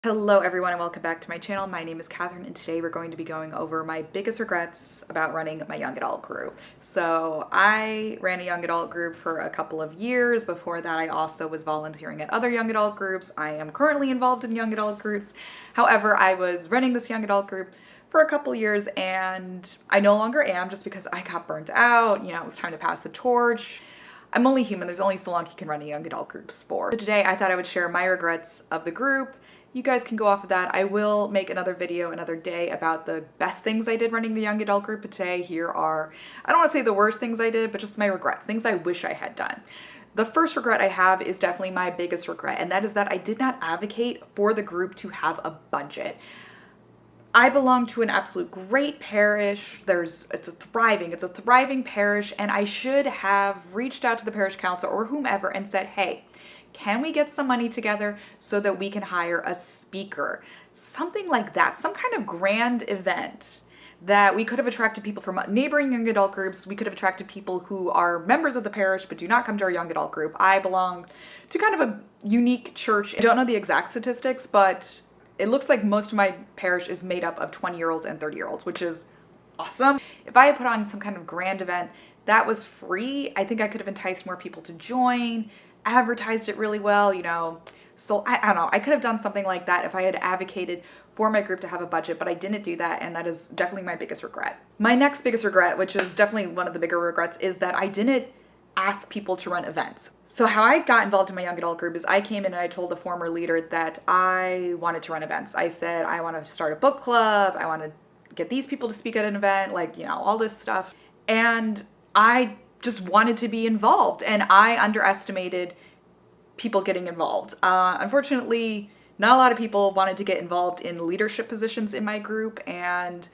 Hello everyone and welcome back to my channel. My name is Catherine and today we're going to be going over my biggest regrets about running my young adult group. So I ran a young adult group for a couple of years. Before that I also was volunteering at other young adult groups. I am currently involved in young adult groups. However, I was running this young adult group for a couple years and I no longer am just because I got burnt out. It was time to pass the torch. I'm only human. There's only so long you can run a young adult group for. So today I thought I would share my regrets of the group. You guys can go off of that. I will make another video another day about the best things I did running the young adult group, but today here are, I don't want to say the worst things I did, but just my regrets, things I wish I had done. The first regret I have is definitely my biggest regret, and that is that I did not advocate for the group to have a budget. I belong to an absolute great parish. It's a thriving parish, and I should have reached out to the parish council or whomever and said, hey, can we get some money together so that we can hire a speaker? Something like that, some kind of grand event that we could have attracted people from neighboring young adult groups. We could have attracted people who are members of the parish but do not come to our young adult group. I belong to kind of a unique church. I don't know the exact statistics, but it looks like most of my parish is made up of 20-year-olds and 30-year-olds, which is awesome. If I had put on some kind of grand event that was free, I think I could have enticed more people to join, advertised it really well, So I don't know, I could have done something like that if I had advocated for my group to have a budget, but I didn't do that, and that is definitely my biggest regret. My next biggest regret, which is definitely one of the bigger regrets, is that I didn't ask people to run events. So how I got involved in my young adult group is I came in and I told the former leader that I wanted to run events. I said, I want to start a book club, I want to get these people to speak at an event, all this stuff. And I just wanted to be involved, and I underestimated people getting involved. Unfortunately, not a lot of people wanted to get involved in leadership positions in my group, and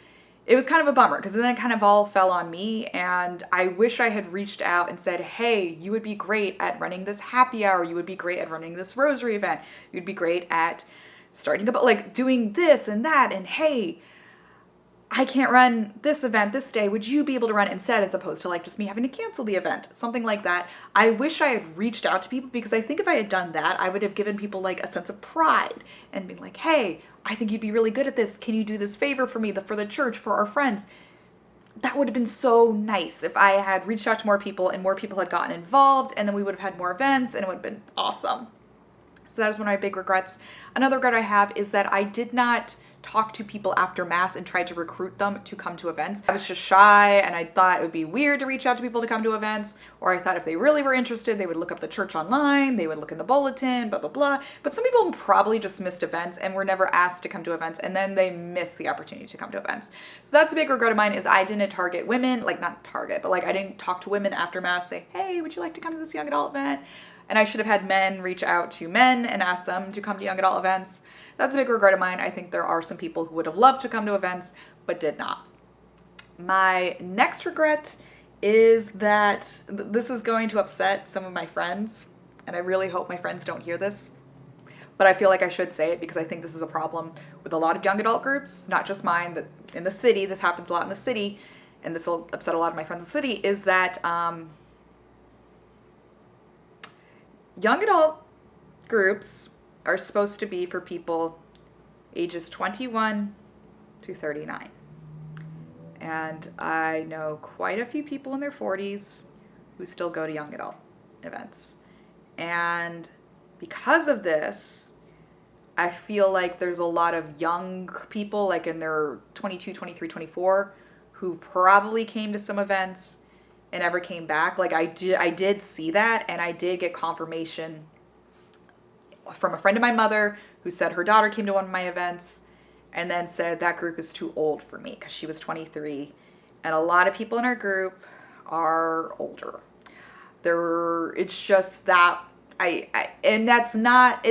it was kind of a bummer because then it kind of all fell on me, and I wish I had reached out and said, hey, you would be great at running this happy hour, you would be great at running this rosary event, you'd be great at starting about doing this and that, and hey, I can't run this event this day, would you be able to run it instead, as opposed to just me having to cancel the event, something like that. I wish I had reached out to people, because I think if I had done that, I would have given people a sense of pride and been like, hey, I think you'd be really good at this. Can you do this favor for me, for the church, for our friends? That would have been so nice if I had reached out to more people and more people had gotten involved, and then we would have had more events and it would have been awesome. So that is one of my big regrets. Another regret I have is that I did not talk to people after Mass and tried to recruit them to come to events. I was just shy, and I thought it would be weird to reach out to people to come to events, or I thought if they really were interested, they would look up the church online, they would look in the bulletin, blah, blah, blah. But some people probably just missed events and were never asked to come to events, and then they missed the opportunity to come to events. So that's a big regret of mine, is I didn't target women, not target, but I didn't talk to women after Mass, say, hey, would you like to come to this young adult event? And I should have had men reach out to men and ask them to come to young adult events. That's a big regret of mine. I think there are some people who would have loved to come to events, but did not. My next regret is that this is going to upset some of my friends, and I really hope my friends don't hear this, but I feel like I should say it because I think this is a problem with a lot of young adult groups, not just mine, that in the city, this happens a lot in the city, and this will upset a lot of my friends in the city, is that young adult groups are supposed to be for people ages 21 to 39. And I know quite a few people in their 40s who still go to young adult events. And because of this, I feel like there's a lot of young people, in their 22, 23, 24, who probably came to some events and never came back. I did see that, and I did get confirmation from a friend of my mother who said her daughter came to one of my events and then said that group is too old for me because she was 23. And a lot of people in our group are older. It's just that and that's not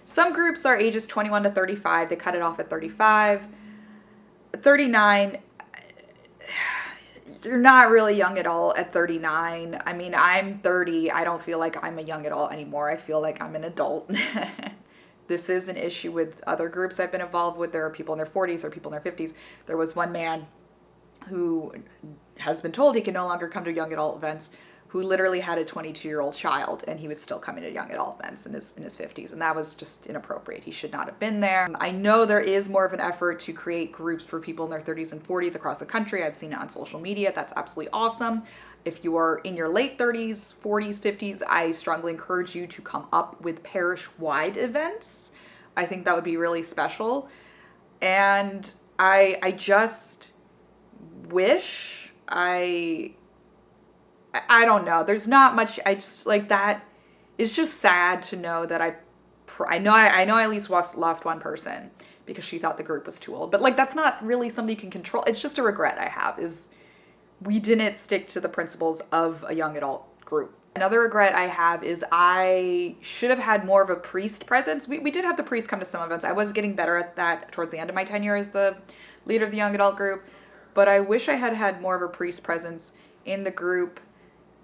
some groups are ages 21 to 35. They cut it off at 35. 39, you're not really young at all at 39. I mean, I'm 30. I don't feel like I'm a young adult anymore. I feel like I'm an adult. This is an issue with other groups I've been involved with. There are people in their 40s, there are people in their 50s. There was one man who has been told he can no longer come to young adult events, who literally had a 22-year-old child, and he was still coming to young adult events in his 50s, and that was just inappropriate. He should not have been there. I know there is more of an effort to create groups for people in their 30s and 40s across the country. I've seen it on social media. That's absolutely awesome. If you are in your late 30s, 40s, 50s, I strongly encourage you to come up with parish-wide events. I think that would be really special. And I just wish I don't know. There's not much. I just like that. It's just sad to know that I know I at least lost one person because she thought the group was too old. But like that's not really something you can control. It's just a regret I have is we didn't stick to the principles of a young adult group. Another regret I have is I should have had more of a priest presence. We did have the priest come to some events. I was getting better at that towards the end of my tenure as the leader of the young adult group, but I wish I had had more of a priest presence in the group.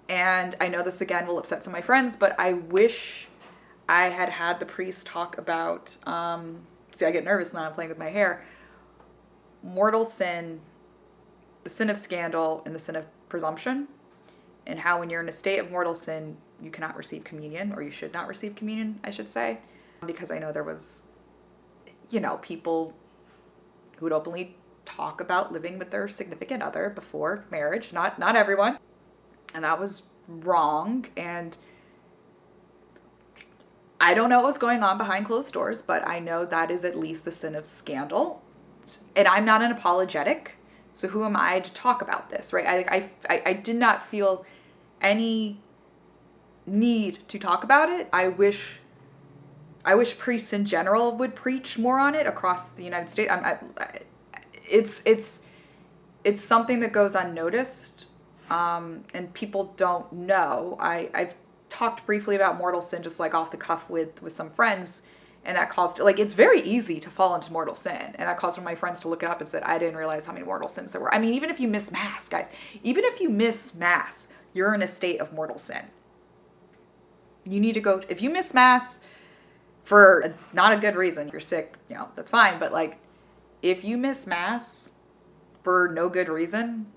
And I know this again will upset some of my friends, but I wish I had had the priest talk about, see, I get nervous now I'm playing with my hair, mortal sin, the sin of scandal, and the sin of presumption, and how when you're in a state of mortal sin, you cannot receive communion, or you should not receive communion, I should say, because I know there was, people who would openly talk about living with their significant other before marriage, not everyone. And that was wrong. And I don't know what was going on behind closed doors, but I know that is at least the sin of scandal. And I'm not an apologetic, so who am I to talk about this, right? I did not feel any need to talk about it. I wish priests in general would preach more on it across the United States. It's something that goes unnoticed. And people don't know. I've talked briefly about mortal sin just like off the cuff with some friends, and that caused, like, it's very easy to fall into mortal sin, and that caused one of my friends to look it up and said, I didn't realize how many mortal sins there were. I mean, even if you miss Mass, guys, even if you miss Mass, you're in a state of mortal sin. You need to go, if you miss Mass for not a good reason, you're sick, that's fine, but like, if you miss Mass for no good reason,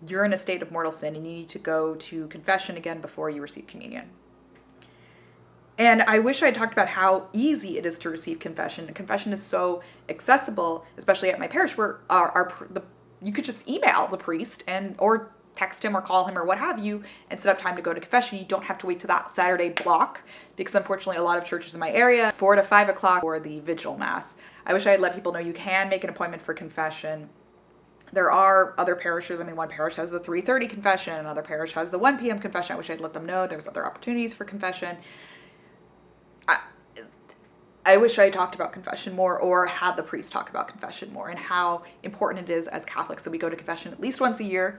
you're in a state of mortal sin and you need to go to confession again before you receive communion. And I wish I had talked about how easy it is to receive confession. Confession is so accessible, especially at my parish, where you could just email the priest or text him or call him or what have you and set up time to go to confession. You don't have to wait to that Saturday block, because unfortunately a lot of churches in my area, 4 to 5 o'clock for the vigil Mass. I wish I had let people know you can make an appointment for confession. There are other parishes. I mean, one parish has the 3:30 confession, another parish has the 1 p.m. confession. I wish I'd let them know there's other opportunities for confession. I wish I talked about confession more, or had the priest talk about confession more, and how important it is as Catholics that we go to confession at least once a year,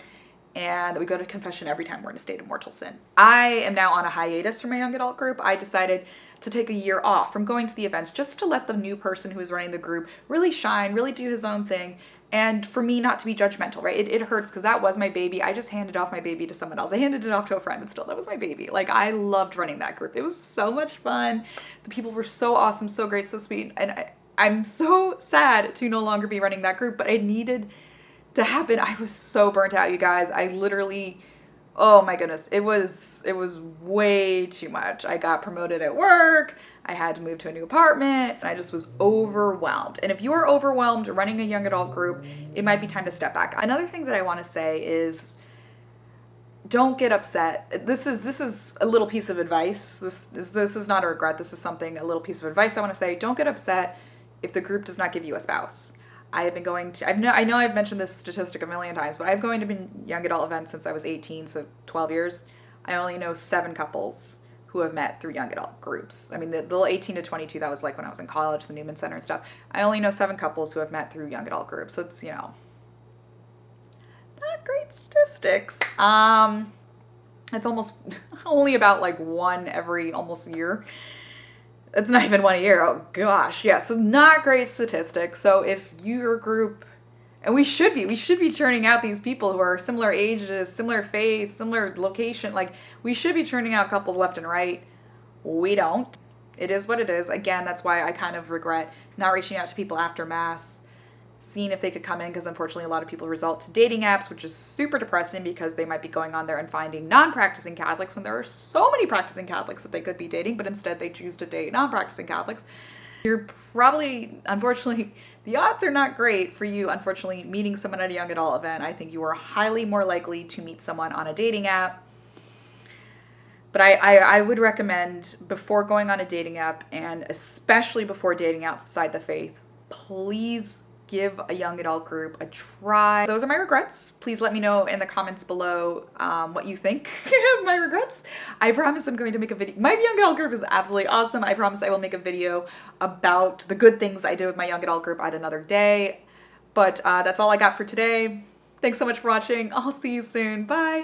and that we go to confession every time we're in a state of mortal sin. I am now on a hiatus from my young adult group. I decided to take a year off from going to the events just to let the new person who is running the group really shine, really do his own thing, and for me not to be judgmental, right? It hurts because that was my baby. I just handed off my baby to someone else. I handed it off to a friend, and still, that was my baby. Like, I loved running that group. It was so much fun. The people were so awesome, so great, so sweet. And I'm so sad to no longer be running that group, but it needed to happen. I was so burnt out, you guys. I literally, oh my goodness, it was way too much. I got promoted at work. I had to move to a new apartment, and I just was overwhelmed. And if you are overwhelmed running a young adult group, it might be time to step back. Another thing that I want to say is, don't get upset. This is a little piece of advice. This is not a regret. This is a little piece of advice I want to say. Don't get upset if the group does not give you a spouse. I have been going to, I know I've mentioned this statistic a million times, but I've going to young adult events since I was 18, so 12 years. I only know 7 couples who have met through young adult groups. I mean, the little 18 to 22, that was like when I was in college, the Newman Center and stuff. I only know 7 couples who have met through young adult groups. So it's, not great statistics. It's almost only about like 1 every almost year. It's not even 1 a year. Oh gosh. Yeah. So not great statistics. So if your group, and we should be churning out these people who are similar ages, similar faith, similar location. Like, we should be churning out couples left and right. We don't. It is what it is. Again, that's why I kind of regret not reaching out to people after Mass, seeing if they could come in, because unfortunately a lot of people resort to dating apps, which is super depressing because they might be going on there and finding non-practicing Catholics when there are so many practicing Catholics that they could be dating, but instead they choose to date non-practicing Catholics. You're probably, unfortunately, the odds are not great for you, unfortunately, meeting someone at a young adult event. I think you are highly more likely to meet someone on a dating app. But I would recommend, before going on a dating app, and especially before dating outside the faith, please give a young adult group a try. Those are my regrets. Please let me know in the comments below what you think of my regrets. I promise I'm going to make a video. My young adult group is absolutely awesome. I promise I will make a video about the good things I did with my young adult group at another day. But that's all I got for today. Thanks so much for watching. I'll see you soon. Bye.